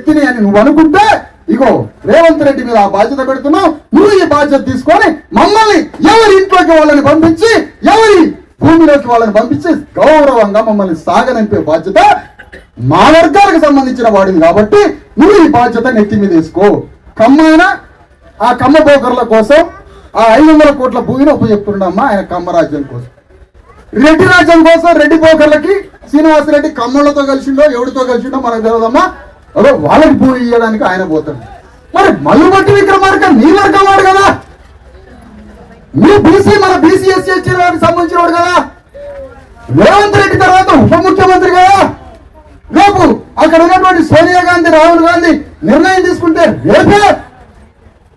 వ్యక్తిని అని నువ్వు అనుకుంటే ఇగో రేవంత్ రెడ్డి మీద ఆ బాధ్యత పెడుతున్నావు. నువ్వు ఈ బాధ్యత తీసుకొని మమ్మల్ని ఎవరి ఇంట్లోకి వాళ్ళని పంపించి ఎవరి భూమిలోకి వాళ్ళని పంపించి గౌరవంగా మమ్మల్ని సాగనంపే బాధ్యత మా వర్గాలకు సంబంధించిన వాడిని కాబట్టి నువ్వు ఈ బాధ్యత నెత్తి మీద వేసుకో. కమ్మైనా ఆ కమ్మ పోకర్ల కోసం ఆ 500 కోట్ల భూమిని ఉపయోగిస్తున్నాడమ్మా ఆయన కమ్మ రాజ్యం కోసం. రెడ్డి రాజ్యం కోసం రెడ్డి పోకర్లకి శ్రీనివాసరెడ్డి కమ్మలతో కలిసిండో ఎవరితో కలిసిండో మనకు తెలియదమ్మా. అదో వాళ్ళకి భూమి ఇవ్వడానికి ఆయన పోతాడు. మరి మల్లుబట్టి విక్రమార్క నీ వర్గం వాడు కదా, నీ బీసీ మన బీసీ ఎస్సీ ఎస్టీ సంబంధించిన వాడు కదా, రేవంత్ రెడ్డి తర్వాత ఉప ముఖ్యమంత్రి కదా. రేపు అక్కడ ఉన్నటువంటి సోనియా గాంధీ రాహుల్ గాంధీ నిర్ణయం తీసుకుంటే రేపే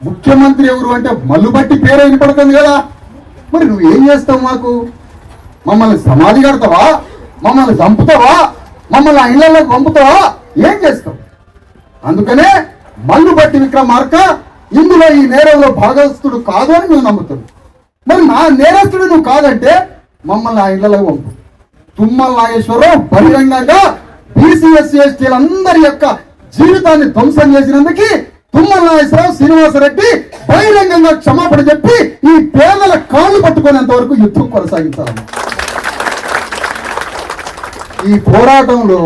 ముఖ్యమంత్రి ఎవరు అంటే మల్లుబట్టి పేరు వినపడుతుంది కదా. మరి నువ్వు ఏం చేస్తావు? మాకు మమ్మల్ని సమాధి కడతావా, మమ్మల్ని చంపుతావా, మమ్మల్ని ఆ ఇళ్లలోకి పంపుతావా, ఏం చేస్తావు? అందుకనే మల్లుబట్టి విక్రమార్క ఇందులో ఈ నేరంలో భాగస్తుడు కాదు అని మేము నమ్ముతాం. మరి నా నేరస్తుడు నువ్వు కాదంటే మమ్మల్ని ఆ ఇళ్లలోకి పంపు. తుమ్మల నాగేశ్వరరావు బహిరంగంగా బీసీ ఎస్సీ ఎస్టీలందరి యొక్క జీవితాన్ని ధ్వంసం చేసినందుకు తుమ్మల నాగేశ్వరరావు శ్రీనివాసరెడ్డి బహిరంగంగా క్షమాపణ చెప్పి ఈ పేదల కాళ్ళు పట్టుకునేంత వరకు యుద్ధం కొనసాగించాలి. ఈ పోరాటంలో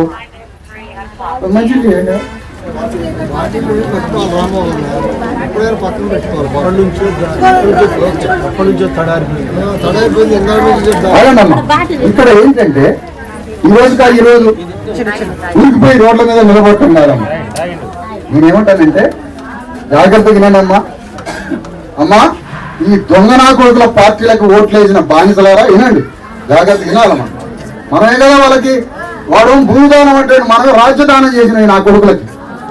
మంచిది ఇక్కడ ఏంటంటే ఈరోజు ఊరికిపోయి రోడ్ల మీద నిలబడుతున్నారమ్మా. నేనేమంటానంటే జాగ్రత్తగా వినండమ్మా. అమ్మా, ఈ దొంగనా కొడుకుల పార్టీలకు ఓట్లు వేసిన బానిసలారా వినండి, జాగ్రత్తగా వినాలమ్మా. మనమే కదా వాళ్ళకి వాడు భూదానం అంటే మనం రాజ్యదానం చేసిన నా కొడుకులకి